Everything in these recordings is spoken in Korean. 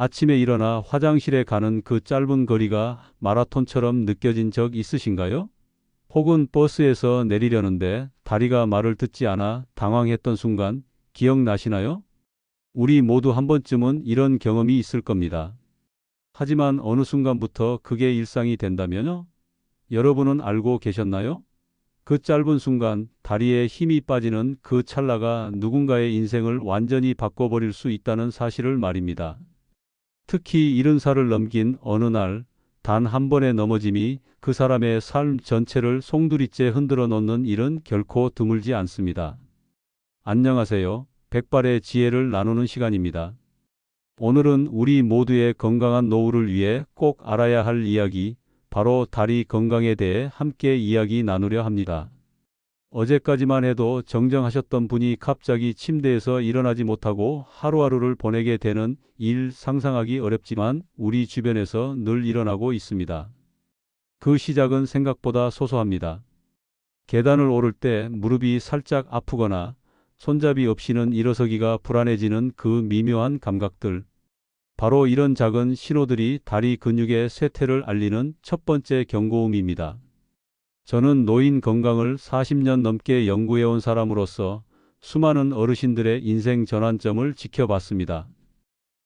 아침에 일어나 화장실에 가는 그 짧은 거리가 마라톤처럼 느껴진 적 있으신가요? 혹은 버스에서 내리려는데 다리가 말을 듣지 않아 당황했던 순간 기억나시나요? 우리 모두 한 번쯤은 이런 경험이 있을 겁니다. 하지만 어느 순간부터 그게 일상이 된다면요? 여러분은 알고 계셨나요? 그 짧은 순간 다리에 힘이 빠지는 그 찰나가 누군가의 인생을 완전히 바꿔버릴 수 있다는 사실을 말입니다. 특히 70살을 넘긴 어느 날 단 한 번의 넘어짐이 그 사람의 삶 전체를 송두리째 흔들어 놓는 일은 결코 드물지 않습니다. 안녕하세요. 백발의 지혜를 나누는 시간입니다. 오늘은 우리 모두의 건강한 노후를 위해 꼭 알아야 할 이야기, 바로 다리 건강에 대해 함께 이야기 나누려 합니다. 어제까지만 해도 정정하셨던 분이 갑자기 침대에서 일어나지 못하고 하루하루를 보내게 되는 일 상상하기 어렵지만 우리 주변에서 늘 일어나고 있습니다. 그 시작은 생각보다 소소합니다. 계단을 오를 때 무릎이 살짝 아프거나 손잡이 없이는 일어서기가 불안해지는 그 미묘한 감각들. 바로 이런 작은 신호들이 다리 근육의 쇠퇴를 알리는 첫 번째 경고음입니다. 저는 노인 건강을 40년 넘게 연구해온 사람으로서 수많은 어르신들의 인생 전환점을 지켜봤습니다.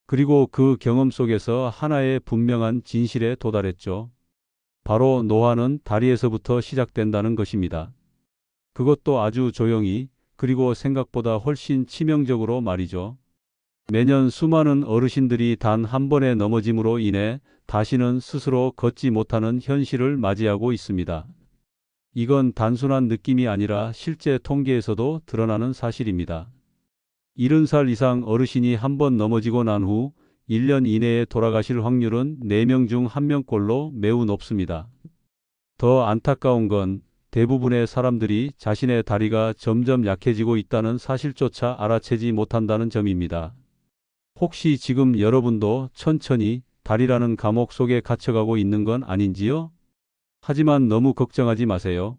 그리고 그 경험 속에서 하나의 분명한 진실에 도달했죠. 바로 노화는 다리에서부터 시작된다는 것입니다. 그것도 아주 조용히, 그리고 생각보다 훨씬 치명적으로 말이죠. 매년 수많은 어르신들이 단 한 번의 넘어짐으로 인해 다시는 스스로 걷지 못하는 현실을 맞이하고 있습니다. 이건 단순한 느낌이 아니라 실제 통계에서도 드러나는 사실입니다. 70살 이상 어르신이 한 번 넘어지고 난 후 1년 이내에 돌아가실 확률은 4명 중 1명꼴로 매우 높습니다. 더 안타까운 건 대부분의 사람들이 자신의 다리가 점점 약해지고 있다는 사실조차 알아채지 못한다는 점입니다. 혹시 지금 여러분도 천천히 다리라는 감옥 속에 갇혀가고 있는 건 아닌지요? 하지만 너무 걱정하지 마세요.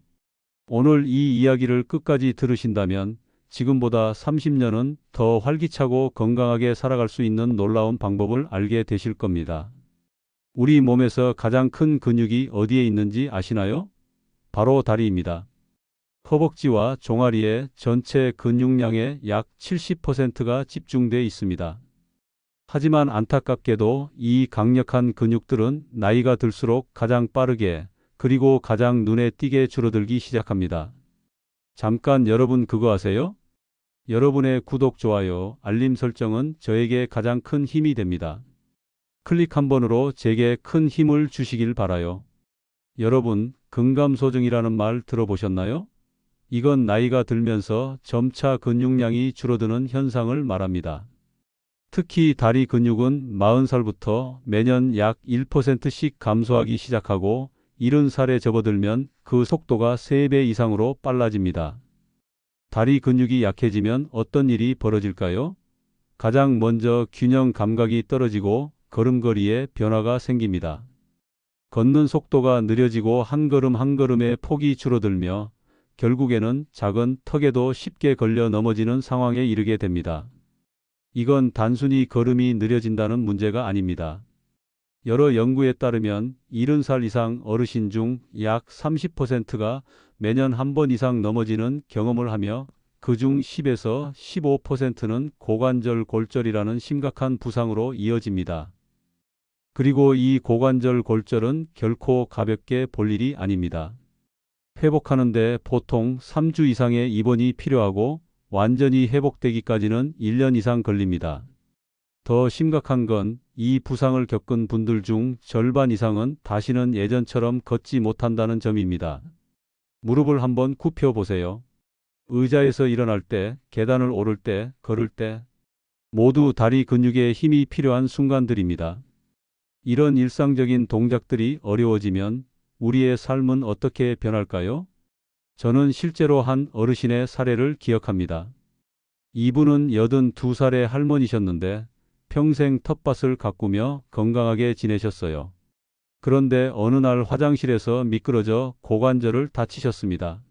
오늘 이 이야기를 끝까지 들으신다면 지금보다 30년은 더 활기차고 건강하게 살아갈 수 있는 놀라운 방법을 알게 되실 겁니다. 우리 몸에서 가장 큰 근육이 어디에 있는지 아시나요? 바로 다리입니다. 허벅지와 종아리의 전체 근육량의 약 70%가 집중돼 있습니다. 하지만 안타깝게도 이 강력한 근육들은 나이가 들수록 가장 빠르게, 그리고 가장 눈에 띄게 줄어들기 시작합니다. 잠깐 여러분 그거 아세요? 여러분의 구독, 좋아요, 알림 설정은 저에게 가장 큰 힘이 됩니다. 클릭 한 번으로 제게 큰 힘을 주시길 바라요. 여러분, 근감소증이라는 말 들어보셨나요? 이건 나이가 들면서 점차 근육량이 줄어드는 현상을 말합니다. 특히 다리 근육은 40살부터 매년 약 1%씩 감소하기 시작하고 70살에 접어들면 그 속도가 3배 이상으로 빨라집니다. 다리 근육이 약해지면 어떤 일이 벌어질까요? 가장 먼저 균형 감각이 떨어지고 걸음걸이에 변화가 생깁니다. 걷는 속도가 느려지고 한 걸음 한 걸음의 폭이 줄어들며 결국에는 작은 턱에도 쉽게 걸려 넘어지는 상황에 이르게 됩니다. 이건 단순히 걸음이 느려진다는 문제가 아닙니다. 여러 연구에 따르면 70살 이상 어르신 중 약 30%가 매년 한 번 이상 넘어지는 경험을 하며 그중 10에서 15%는 고관절 골절이라는 심각한 부상으로 이어집니다. 그리고 이 고관절 골절은 결코 가볍게 볼 일이 아닙니다. 회복하는데 보통 3주 이상의 입원이 필요하고 완전히 회복되기까지는 1년 이상 걸립니다. 더 심각한 건 이 부상을 겪은 분들 중 절반 이상은 다시는 예전처럼 걷지 못한다는 점입니다. 무릎을 한번 굽혀 보세요. 의자에서 일어날 때, 계단을 오를 때, 걸을 때 모두 다리 근육에 힘이 필요한 순간들입니다. 이런 일상적인 동작들이 어려워지면 우리의 삶은 어떻게 변할까요? 저는 실제로 한 어르신의 사례를 기억합니다. 이분은 82살의 할머니셨는데 평생 텃밭을 가꾸며 건강하게 지내셨어요. 그런데 어느 날 화장실에서 미끄러져 고관절을 다치셨습니다.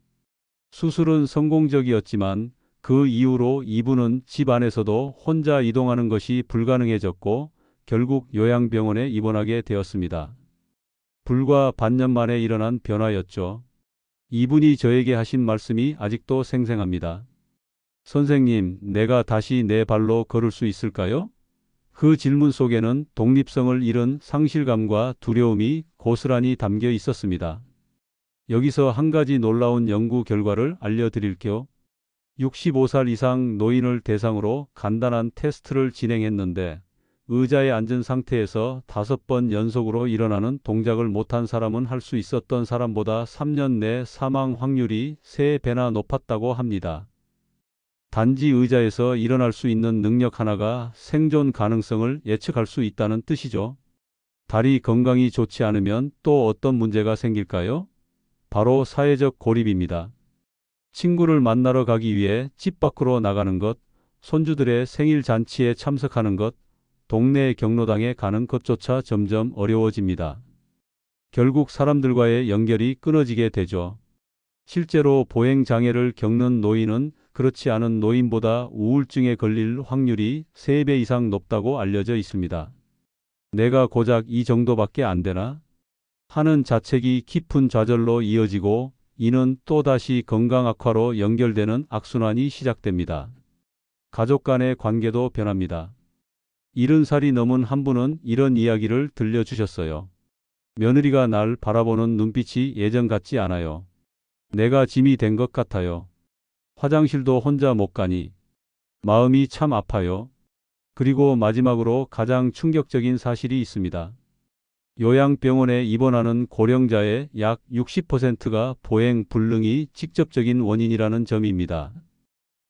수술은 성공적이었지만 그 이후로 이분은 집 안에서도 혼자 이동하는 것이 불가능해졌고 결국 요양병원에 입원하게 되었습니다. 불과 반년 만에 일어난 변화였죠. 이분이 저에게 하신 말씀이 아직도 생생합니다. 선생님, 내가 다시 내 발로 걸을 수 있을까요? 그 질문 속에는 독립성을 잃은 상실감과 두려움이 고스란히 담겨 있었습니다. 여기서 한 가지 놀라운 연구 결과를 알려드릴게요. 65살 이상 노인을 대상으로 간단한 테스트를 진행했는데 의자에 앉은 상태에서 5번 연속으로 일어나는 동작을 못한 사람은 할 수 있었던 사람보다 3년 내 사망 확률이 3배나 높았다고 합니다. 단지 의자에서 일어날 수 있는 능력 하나가 생존 가능성을 예측할 수 있다는 뜻이죠. 다리 건강이 좋지 않으면 또 어떤 문제가 생길까요? 바로 사회적 고립입니다. 친구를 만나러 가기 위해 집 밖으로 나가는 것, 손주들의 생일 잔치에 참석하는 것, 동네 경로당에 가는 것조차 점점 어려워집니다. 결국 사람들과의 연결이 끊어지게 되죠. 실제로 보행장애를 겪는 노인은 그렇지 않은 노인보다 우울증에 걸릴 확률이 3배 이상 높다고 알려져 있습니다. 내가 고작 이 정도밖에 안 되나? 하는 자책이 깊은 좌절로 이어지고 이는 또다시 건강 악화로 연결되는 악순환이 시작됩니다. 가족 간의 관계도 변합니다. 70살이 넘은 한 분은 이런 이야기를 들려주셨어요. 며느리가 날 바라보는 눈빛이 예전 같지 않아요. 내가 짐이 된 것 같아요. 화장실도 혼자 못 가니 마음이 참 아파요. 그리고 마지막으로 가장 충격적인 사실이 있습니다. 요양병원에 입원하는 고령자의 약 60%가 보행 불능이 직접적인 원인이라는 점입니다.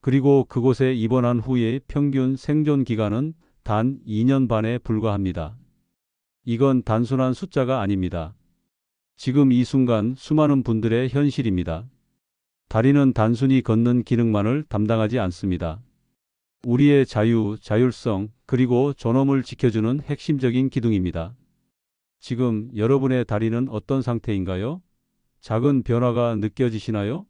그리고 그곳에 입원한 후의 평균 생존 기간은 단 2년 반에 불과합니다. 이건 단순한 숫자가 아닙니다. 지금 이 순간 수많은 분들의 현실입니다. 다리는 단순히 걷는 기능만을 담당하지 않습니다. 우리의 자유, 자율성, 그리고 존엄을 지켜주는 핵심적인 기둥입니다. 지금 여러분의 다리는 어떤 상태인가요? 작은 변화가 느껴지시나요?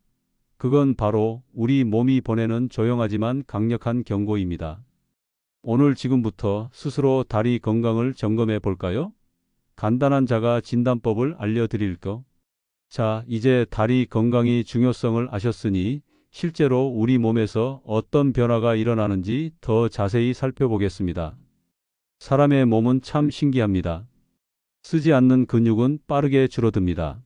그건 바로 우리 몸이 보내는 조용하지만 강력한 경고입니다. 오늘 지금부터 스스로 다리 건강을 점검해 볼까요? 간단한 자가 진단법을 알려드릴게요. 자, 이제 다리 건강의 중요성을 아셨으니 실제로 우리 몸에서 어떤 변화가 일어나는지 더 자세히 살펴보겠습니다. 사람의 몸은 참 신기합니다. 쓰지 않는 근육은 빠르게 줄어듭니다.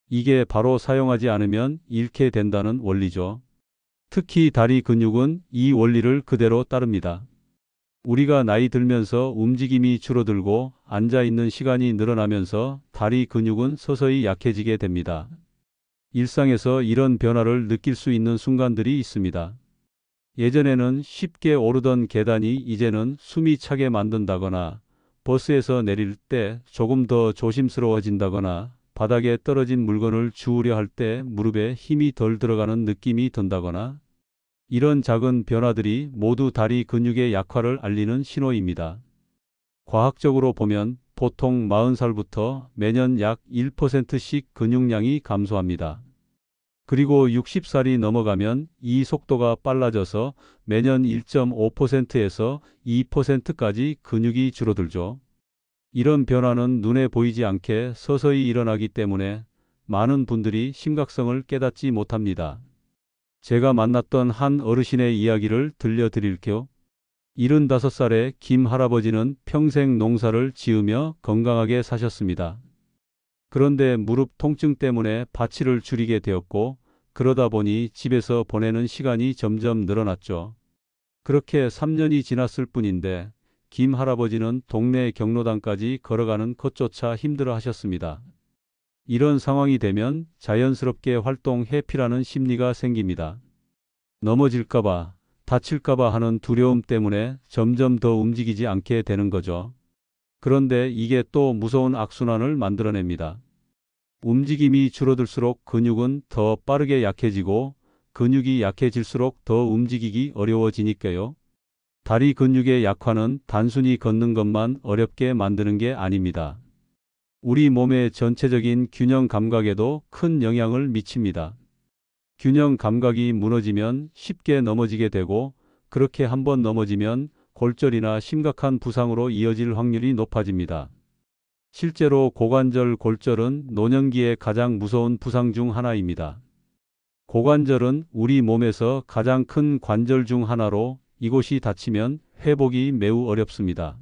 이게 바로 사용하지 않으면 잃게 된다는 원리죠. 특히 다리 근육은 이 원리를 그대로 따릅니다. 우리가 나이 들면서 움직임이 줄어들고 앉아 있는 시간이 늘어나면서 다리 근육은 서서히 약해지게 됩니다. 일상에서 이런 변화를 느낄 수 있는 순간들이 있습니다. 예전에는 쉽게 오르던 계단이 이제는 숨이 차게 만든다거나 버스에서 내릴 때 조금 더 조심스러워진다거나 바닥에 떨어진 물건을 주우려 할 때 무릎에 힘이 덜 들어가는 느낌이 든다거나 이런 작은 변화들이 모두 다리 근육의 약화를 알리는 신호입니다. 과학적으로 보면 보통 40살부터 매년 약 1%씩 근육량이 감소합니다. 그리고 60살이 넘어가면 이 속도가 빨라져서 매년 1.5%에서 2%까지 근육이 줄어들죠. 이런 변화는 눈에 보이지 않게 서서히 일어나기 때문에 많은 분들이 심각성을 깨닫지 못합니다. 제가 만났던 한 어르신의 이야기를 들려드릴게요. 75살의 김 할아버지는 평생 농사를 지으며 건강하게 사셨습니다. 그런데 무릎 통증 때문에 바치를 줄이게 되었고 그러다 보니 집에서 보내는 시간이 점점 늘어났죠. 그렇게 3년이 지났을 뿐인데 김 할아버지는 동네 경로당까지 걸어가는 것조차 힘들어 하셨습니다. 이런 상황이 되면 자연스럽게 활동 회피라는 심리가 생깁니다. 넘어질까봐, 다칠까봐 하는 두려움 때문에 점점 더 움직이지 않게 되는 거죠. 그런데 이게 또 무서운 악순환을 만들어냅니다. 움직임이 줄어들수록 근육은 더 빠르게 약해지고 근육이 약해질수록 더 움직이기 어려워지니까요. 다리 근육의 약화는 단순히 걷는 것만 어렵게 만드는 게 아닙니다. 우리 몸의 전체적인 균형 감각에도 큰 영향을 미칩니다. 균형 감각이 무너지면 쉽게 넘어지게 되고 그렇게 한번 넘어지면 골절이나 심각한 부상으로 이어질 확률이 높아집니다. 실제로 고관절 골절은 노년기의 가장 무서운 부상 중 하나입니다. 고관절은 우리 몸에서 가장 큰 관절 중 하나로 이곳이 다치면 회복이 매우 어렵습니다.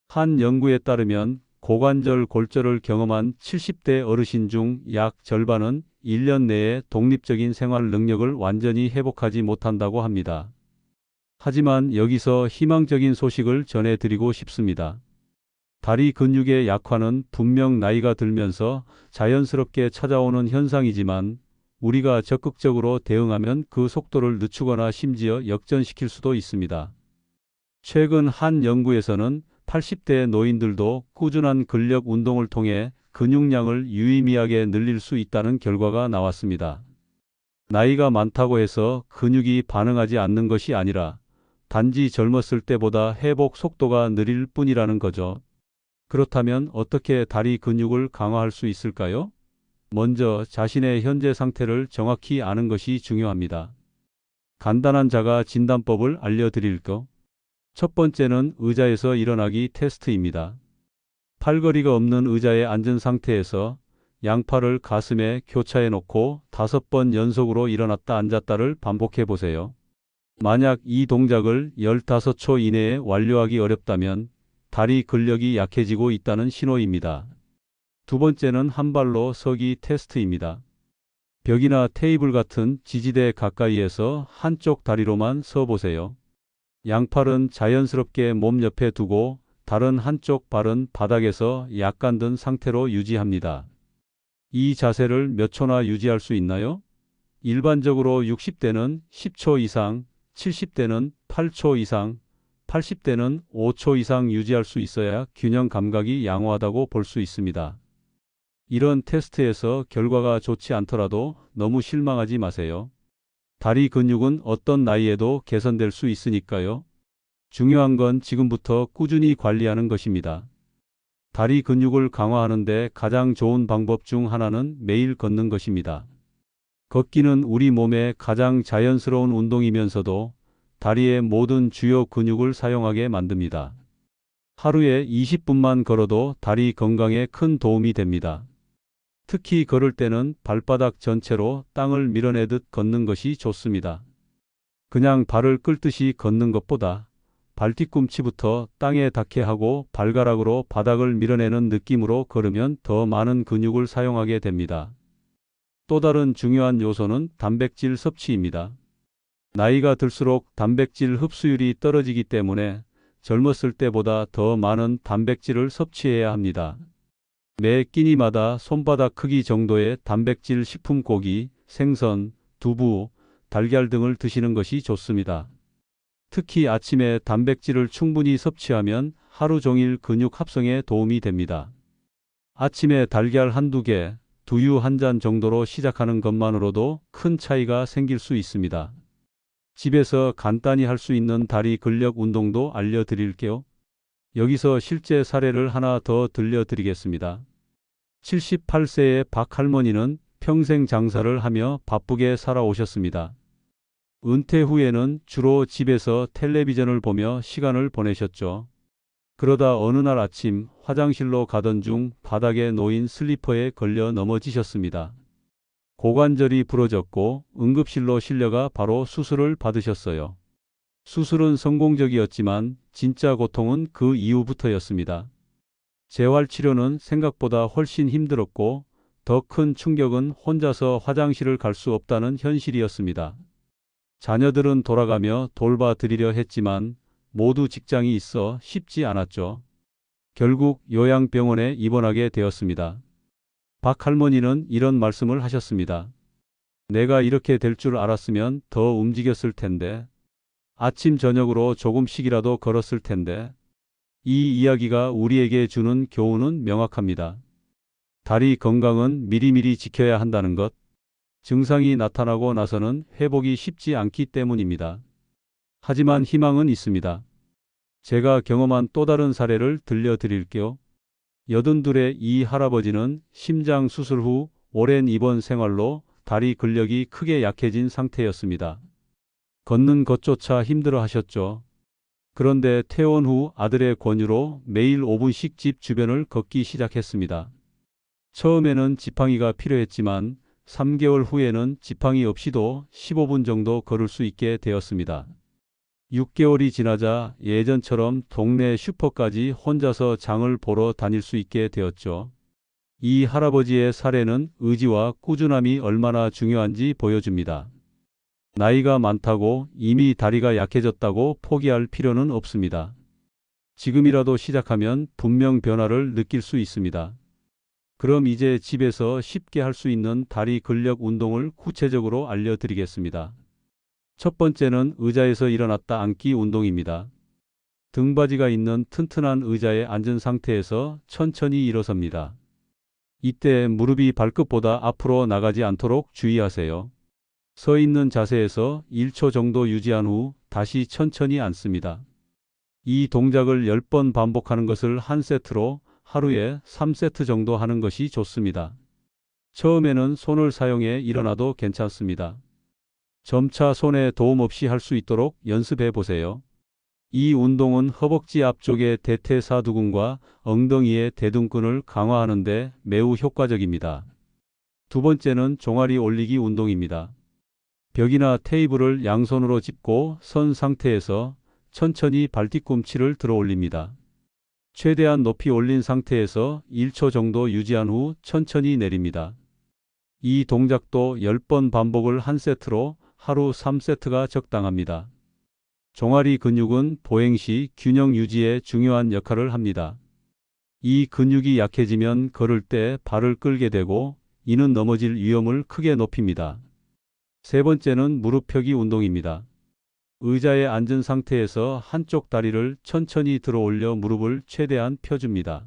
한 연구에 따르면 고관절 골절을 경험한 70대 어르신 중 약 절반은 1년 내에 독립적인 생활 능력을 완전히 회복하지 못한다고 합니다. 하지만 여기서 희망적인 소식을 전해드리고 싶습니다. 다리 근육의 약화는 분명 나이가 들면서 자연스럽게 찾아오는 현상이지만 우리가 적극적으로 대응하면 그 속도를 늦추거나 심지어 역전시킬 수도 있습니다. 최근 한 연구에서는 80대 노인들도 꾸준한 근력 운동을 통해 근육량을 유의미하게 늘릴 수 있다는 결과가 나왔습니다. 나이가 많다고 해서 근육이 반응하지 않는 것이 아니라 단지 젊었을 때보다 회복 속도가 느릴 뿐이라는 거죠. 그렇다면 어떻게 다리 근육을 강화할 수 있을까요? 먼저 자신의 현재 상태를 정확히 아는 것이 중요합니다. 간단한 자가 진단법을 알려드릴게요. 첫 번째는 의자에서 일어나기 테스트입니다. 팔걸이가 없는 의자에 앉은 상태에서 양팔을 가슴에 교차해 놓고 5번 연속으로 일어났다 앉았다를 반복해 보세요. 만약 이 동작을 15초 이내에 완료하기 어렵다면 다리 근력이 약해지고 있다는 신호입니다. 두 번째는 한 발로 서기 테스트입니다. 벽이나 테이블 같은 지지대 가까이에서 한쪽 다리로만 서 보세요. 양팔은 자연스럽게 몸 옆에 두고 다른 한쪽 발은 바닥에서 약간 든 상태로 유지합니다. 이 자세를 몇 초나 유지할 수 있나요? 일반적으로 60대는 10초 이상, 70대는 8초 이상, 80대는 5초 이상 유지할 수 있어야 균형 감각이 양호하다고 볼 수 있습니다. 이런 테스트에서 결과가 좋지 않더라도 너무 실망하지 마세요. 다리 근육은 어떤 나이에도 개선될 수 있으니까요. 중요한 건 지금부터 꾸준히 관리하는 것입니다. 다리 근육을 강화하는데 가장 좋은 방법 중 하나는 매일 걷는 것입니다. 걷기는 우리 몸의 가장 자연스러운 운동이면서도 다리의 모든 주요 근육을 사용하게 만듭니다. 하루에 20분만 걸어도 다리 건강에 큰 도움이 됩니다. 특히 걸을 때는 발바닥 전체로 땅을 밀어내듯 걷는 것이 좋습니다. 그냥 발을 끌듯이 걷는 것보다 발뒤꿈치부터 땅에 닿게 하고 발가락으로 바닥을 밀어내는 느낌으로 걸으면 더 많은 근육을 사용하게 됩니다. 또 다른 중요한 요소는 단백질 섭취입니다. 나이가 들수록 단백질 흡수율이 떨어지기 때문에 젊었을 때보다 더 많은 단백질을 섭취해야 합니다. 매 끼니마다 손바닥 크기 정도의 단백질 식품 고기, 생선, 두부, 달걀 등을 드시는 것이 좋습니다. 특히 아침에 단백질을 충분히 섭취하면 하루 종일 근육 합성에 도움이 됩니다. 아침에 달걀 한두 개, 두유 한 잔 정도로 시작하는 것만으로도 큰 차이가 생길 수 있습니다. 집에서 간단히 할 수 있는 다리 근력 운동도 알려드릴게요. 여기서 실제 사례를 하나 더 들려드리겠습니다. 78세의 박 할머니는 평생 장사를 하며 바쁘게 살아오셨습니다. 은퇴 후에는 주로 집에서 텔레비전을 보며 시간을 보내셨죠. 그러다 어느 날 아침 화장실로 가던 중 바닥에 놓인 슬리퍼에 걸려 넘어지셨습니다. 고관절이 부러졌고 응급실로 실려가 바로 수술을 받으셨어요. 수술은 성공적이었지만 진짜 고통은 그 이후부터였습니다. 재활치료는 생각보다 훨씬 힘들었고 더 큰 충격은 혼자서 화장실을 갈 수 없다는 현실이었습니다. 자녀들은 돌아가며 돌봐드리려 했지만 모두 직장이 있어 쉽지 않았죠. 결국 요양병원에 입원하게 되었습니다. 박 할머니는 이런 말씀을 하셨습니다. 내가 이렇게 될 줄 알았으면 더 움직였을 텐데, 아침 저녁으로 조금씩이라도 걸었을 텐데. 이 이야기가 우리에게 주는 교훈은 명확합니다. 다리 건강은 미리미리 지켜야 한다는 것. 증상이 나타나고 나서는 회복이 쉽지 않기 때문입니다. 하지만 희망은 있습니다. 제가 경험한 또 다른 사례를 들려드릴게요. 82의 이 할아버지는 심장 수술 후 오랜 입원 생활로 다리 근력이 크게 약해진 상태였습니다. 걷는 것조차 힘들어 하셨죠. 그런데 퇴원 후 아들의 권유로 매일 5분씩 집 주변을 걷기 시작했습니다. 처음에는 지팡이가 필요했지만 3개월 후에는 지팡이 없이도 15분 정도 걸을 수 있게 되었습니다. 6개월이 지나자 예전처럼 동네 슈퍼까지 혼자서 장을 보러 다닐 수 있게 되었죠. 이 할아버지의 사례는 의지와 꾸준함이 얼마나 중요한지 보여줍니다. 나이가 많다고 이미 다리가 약해졌다고 포기할 필요는 없습니다. 지금이라도 시작하면 분명 변화를 느낄 수 있습니다. 그럼 이제 집에서 쉽게 할 수 있는 다리 근력 운동을 구체적으로 알려드리겠습니다. 첫 번째는 의자에서 일어났다 앉기 운동입니다. 등받이가 있는 튼튼한 의자에 앉은 상태에서 천천히 일어섭니다. 이때 무릎이 발끝보다 앞으로 나가지 않도록 주의하세요. 서 있는 자세에서 1초 정도 유지한 후 다시 천천히 앉습니다. 이 동작을 10번 반복하는 것을 한 세트로 하루에 3세트 정도 하는 것이 좋습니다. 처음에는 손을 사용해 일어나도 괜찮습니다. 점차 손에 도움 없이 할 수 있도록 연습해 보세요. 이 운동은 허벅지 앞쪽의 대퇴사두근과 엉덩이의 대둔근을 강화하는 데 매우 효과적입니다. 두 번째는 종아리 올리기 운동입니다. 벽이나 테이블을 양손으로 짚고 선 상태에서 천천히 발뒤꿈치를 들어 올립니다. 최대한 높이 올린 상태에서 1초 정도 유지한 후 천천히 내립니다. 이 동작도 10번 반복을 한 세트로 하루 3세트가 적당합니다. 종아리 근육은 보행 시 균형 유지에 중요한 역할을 합니다. 이 근육이 약해지면 걸을 때 발을 끌게 되고 이는 넘어질 위험을 크게 높입니다. 세 번째는 무릎 펴기 운동입니다. 의자에 앉은 상태에서 한쪽 다리를 천천히 들어 올려 무릎을 최대한 펴줍니다.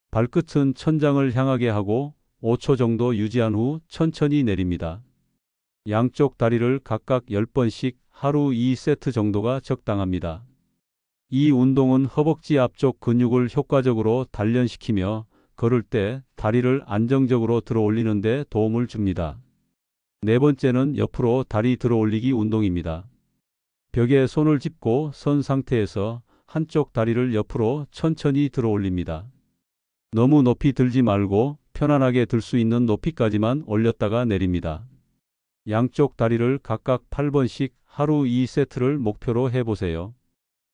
발끝은 천장을 향하게 하고 5초 정도 유지한 후 천천히 내립니다. 양쪽 다리를 각각 10번씩 하루 2세트 정도가 적당합니다. 이 운동은 허벅지 앞쪽 근육을 효과적으로 단련시키며 걸을 때 다리를 안정적으로 들어 올리는 데 도움을 줍니다. 네 번째는 옆으로 다리 들어 올리기 운동입니다. 벽에 손을 짚고 선 상태에서 한쪽 다리를 옆으로 천천히 들어 올립니다. 너무 높이 들지 말고 편안하게 들 수 있는 높이까지만 올렸다가 내립니다. 양쪽 다리를 각각 8번씩 하루 2세트를 목표로 해보세요.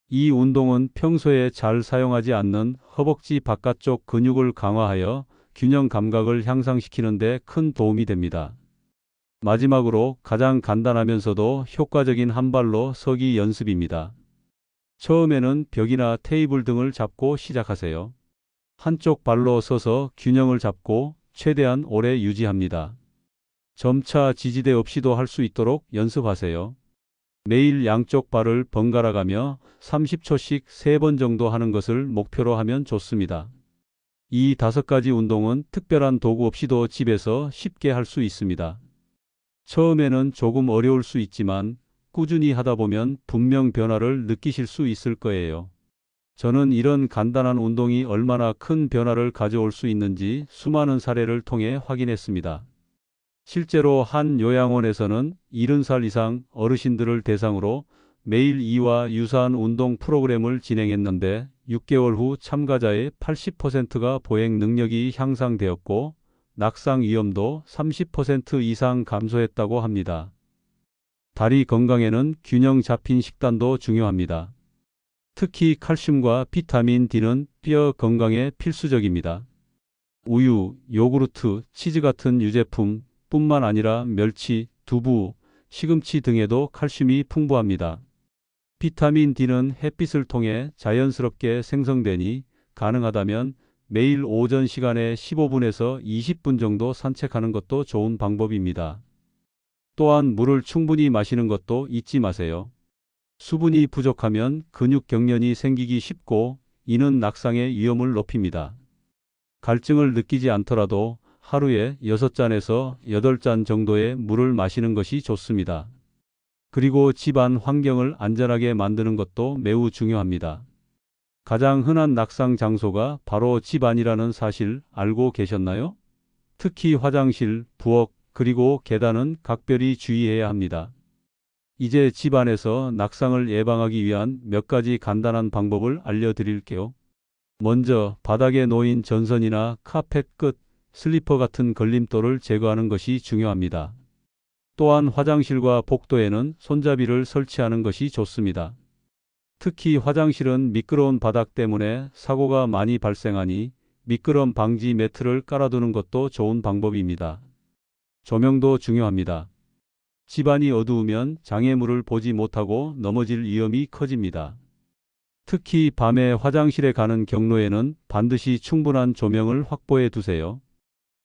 이 운동은 평소에 잘 사용하지 않는 허벅지 바깥쪽 근육을 강화하여 균형 감각을 향상시키는 데 큰 도움이 됩니다. 마지막으로 가장 간단하면서도 효과적인 한 발로 서기 연습입니다. 처음에는 벽이나 테이블 등을 잡고 시작하세요. 한쪽 발로 서서 균형을 잡고 최대한 오래 유지합니다. 점차 지지대 없이도 할 수 있도록 연습하세요. 매일 양쪽 발을 번갈아 가며 30초씩 3번 정도 하는 것을 목표로 하면 좋습니다. 이 5가지 운동은 특별한 도구 없이도 집에서 쉽게 할 수 있습니다. 처음에는 조금 어려울 수 있지만 꾸준히 하다 보면 분명 변화를 느끼실 수 있을 거예요. 저는 이런 간단한 운동이 얼마나 큰 변화를 가져올 수 있는지 수많은 사례를 통해 확인했습니다. 실제로 한 요양원에서는 70살 이상 어르신들을 대상으로 매일 이와 유사한 운동 프로그램을 진행했는데 6개월 후 참가자의 80%가 보행 능력이 향상되었고 낙상 위험도 30% 이상 감소했다고 합니다. 다리 건강에는 균형 잡힌 식단도 중요합니다. 특히 칼슘과 비타민 D는 뼈 건강에 필수적입니다. 우유, 요구르트, 치즈 같은 유제품 뿐만 아니라 멸치, 두부, 시금치 등에도 칼슘이 풍부합니다. 비타민 D는 햇빛을 통해 자연스럽게 생성되니 가능하다면 매일 오전 시간에 15분에서 20분 정도 산책하는 것도 좋은 방법입니다. 또한 물을 충분히 마시는 것도 잊지 마세요. 수분이 부족하면 근육 경련이 생기기 쉽고 이는 낙상의 위험을 높입니다. 갈증을 느끼지 않더라도 하루에 6잔에서 8잔 정도의 물을 마시는 것이 좋습니다. 그리고 집안 환경을 안전하게 만드는 것도 매우 중요합니다. 가장 흔한 낙상 장소가 바로 집안이라는 사실 알고 계셨나요? 특히 화장실, 부엌, 그리고 계단은 각별히 주의해야 합니다. 이제 집안에서 낙상을 예방하기 위한 몇 가지 간단한 방법을 알려드릴게요. 먼저 바닥에 놓인 전선이나 카펫 끝, 슬리퍼 같은 걸림돌을 제거하는 것이 중요합니다. 또한 화장실과 복도에는 손잡이를 설치하는 것이 좋습니다. 특히 화장실은 미끄러운 바닥 때문에 사고가 많이 발생하니 미끄럼 방지 매트를 깔아두는 것도 좋은 방법입니다. 조명도 중요합니다. 집안이 어두우면 장애물을 보지 못하고 넘어질 위험이 커집니다. 특히 밤에 화장실에 가는 경로에는 반드시 충분한 조명을 확보해 두세요.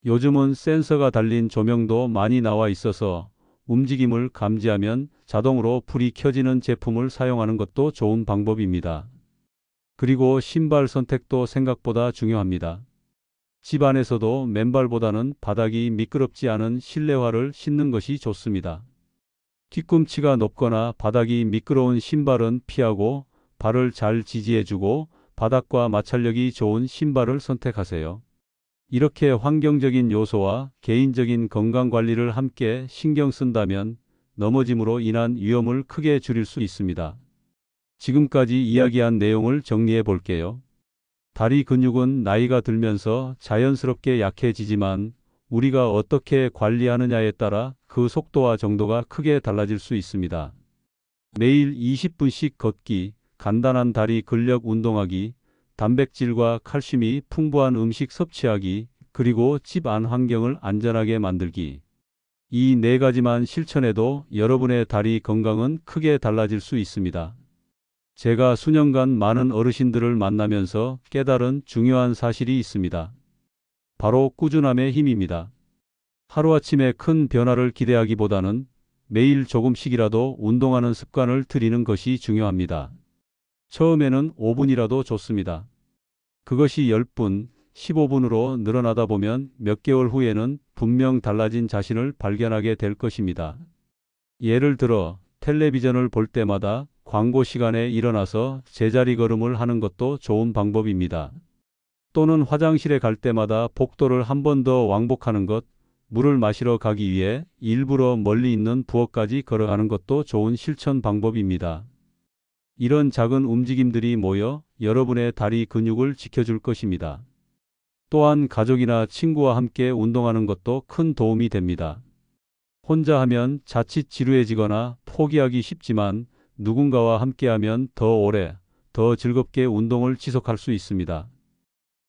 요즘은 센서가 달린 조명도 많이 나와 있어서 움직임을 감지하면 자동으로 불이 켜지는 제품을 사용하는 것도 좋은 방법입니다. 그리고 신발 선택도 생각보다 중요합니다. 집 안에서도 맨발보다는 바닥이 미끄럽지 않은 실내화를 신는 것이 좋습니다. 뒤꿈치가 높거나 바닥이 미끄러운 신발은 피하고 발을 잘 지지해주고 바닥과 마찰력이 좋은 신발을 선택하세요. 이렇게 환경적인 요소와 개인적인 건강 관리를 함께 신경 쓴다면 넘어짐으로 인한 위험을 크게 줄일 수 있습니다. 지금까지 이야기한 내용을 정리해 볼게요. 다리 근육은 나이가 들면서 자연스럽게 약해지지만 우리가 어떻게 관리하느냐에 따라 그 속도와 정도가 크게 달라질 수 있습니다. 매일 20분씩 걷기, 간단한 다리 근력 운동하기, 단백질과 칼슘이 풍부한 음식 섭취하기, 그리고 집 안 환경을 안전하게 만들기. 이 네 가지만 실천해도 여러분의 다리 건강은 크게 달라질 수 있습니다. 제가 수년간 많은 어르신들을 만나면서 깨달은 중요한 사실이 있습니다. 바로 꾸준함의 힘입니다. 하루아침에 큰 변화를 기대하기보다는 매일 조금씩이라도 운동하는 습관을 들이는 것이 중요합니다. 처음에는 5분이라도 좋습니다. 그것이 10분, 15분으로 늘어나다 보면 몇 개월 후에는 분명 달라진 자신을 발견하게 될 것입니다. 예를 들어 텔레비전을 볼 때마다 광고 시간에 일어나서 제자리 걸음을 하는 것도 좋은 방법입니다. 또는 화장실에 갈 때마다 복도를 한 번 더 왕복하는 것, 물을 마시러 가기 위해 일부러 멀리 있는 부엌까지 걸어가는 것도 좋은 실천 방법입니다. 이런 작은 움직임들이 모여 여러분의 다리 근육을 지켜줄 것입니다. 또한 가족이나 친구와 함께 운동하는 것도 큰 도움이 됩니다. 혼자 하면 자칫 지루해지거나 포기하기 쉽지만 누군가와 함께하면 더 오래, 더 즐겁게 운동을 지속할 수 있습니다.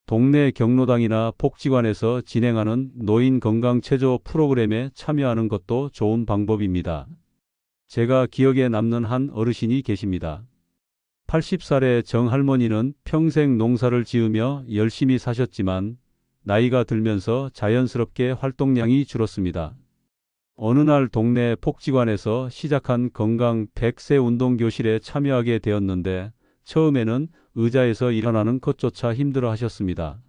동네 경로당이나 복지관에서 진행하는 노인 건강 체조 프로그램에 참여하는 것도 좋은 방법입니다. 제가 기억에 남는 한 어르신이 계십니다. 80살의 정할머니는 평생 농사를 지으며 열심히 사셨지만 나이가 들면서 자연스럽게 활동량이 줄었습니다. 어느 날 동네 복지관에서 시작한 건강 100세 운동교실에 참여하게 되었는데 처음에는 의자에서 일어나는 것조차 힘들어 하셨습니다.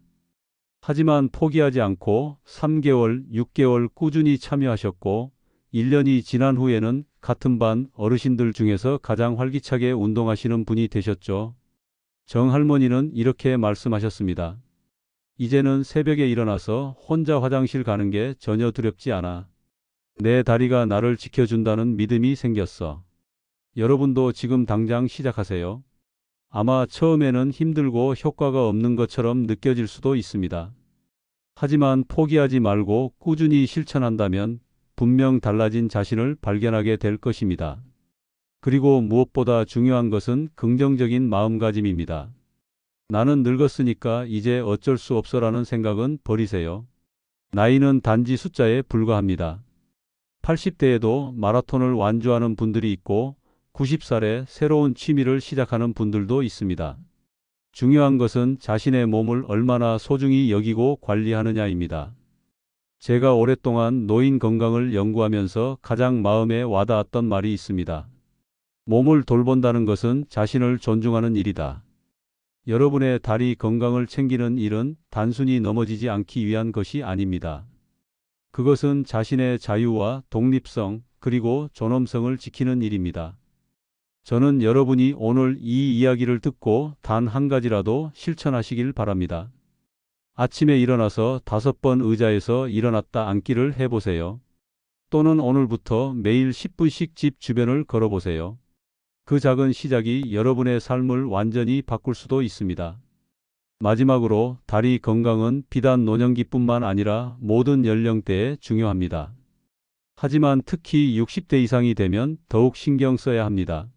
하지만 포기하지 않고 3개월, 6개월 꾸준히 참여하셨고 1년이 지난 후에는 같은 반 어르신들 중에서 가장 활기차게 운동하시는 분이 되셨죠. 정할머니는 이렇게 말씀하셨습니다. 이제는 새벽에 일어나서 혼자 화장실 가는 게 전혀 두렵지 않아. 내 다리가 나를 지켜준다는 믿음이 생겼어. 여러분도 지금 당장 시작하세요. 아마 처음에는 힘들고 효과가 없는 것처럼 느껴질 수도 있습니다. 하지만 포기하지 말고 꾸준히 실천한다면 분명 달라진 자신을 발견하게 될 것입니다. 그리고 무엇보다 중요한 것은 긍정적인 마음가짐입니다. 나는 늙었으니까 이제 어쩔 수 없어라는 생각은 버리세요. 나이는 단지 숫자에 불과합니다. 80대에도 마라톤을 완주하는 분들이 있고 90살에 새로운 취미를 시작하는 분들도 있습니다. 중요한 것은 자신의 몸을 얼마나 소중히 여기고 관리하느냐입니다. 제가 오랫동안 노인 건강을 연구하면서 가장 마음에 와닿았던 말이 있습니다. 몸을 돌본다는 것은 자신을 존중하는 일이다. 여러분의 다리 건강을 챙기는 일은 단순히 넘어지지 않기 위한 것이 아닙니다. 그것은 자신의 자유와 독립성 그리고 존엄성을 지키는 일입니다. 저는 여러분이 오늘 이 이야기를 듣고 단 한 가지라도 실천하시길 바랍니다. 아침에 일어나서 5번 의자에서 일어났다 앉기를 해보세요. 또는 오늘부터 매일 10분씩 집 주변을 걸어보세요. 그 작은 시작이 여러분의 삶을 완전히 바꿀 수도 있습니다. 마지막으로 다리 건강은 비단 노년기뿐만 아니라 모든 연령대에 중요합니다. 하지만 특히 60대 이상이 되면 더욱 신경 써야 합니다.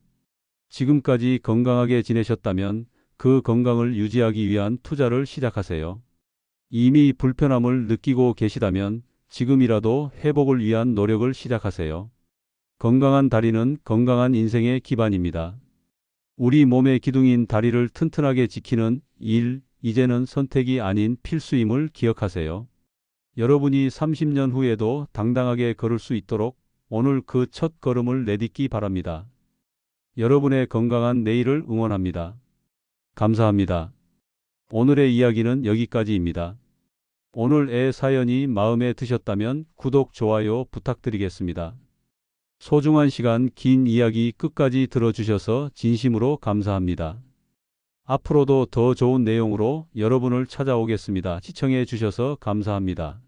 지금까지 건강하게 지내셨다면 그 건강을 유지하기 위한 투자를 시작하세요. 이미 불편함을 느끼고 계시다면 지금이라도 회복을 위한 노력을 시작하세요. 건강한 다리는 건강한 인생의 기반입니다. 우리 몸의 기둥인 다리를 튼튼하게 지키는 일, 이제는 선택이 아닌 필수임을 기억하세요. 여러분이 30년 후에도 당당하게 걸을 수 있도록 오늘 그 첫 걸음을 내딛기 바랍니다. 여러분의 건강한 내일을 응원합니다. 감사합니다. 오늘의 이야기는 여기까지입니다. 오늘의 사연이 마음에 드셨다면 구독, 좋아요 부탁드리겠습니다. 소중한 시간, 긴 이야기 끝까지 들어주셔서 진심으로 감사합니다. 앞으로도 더 좋은 내용으로 여러분을 찾아오겠습니다. 시청해 주셔서 감사합니다.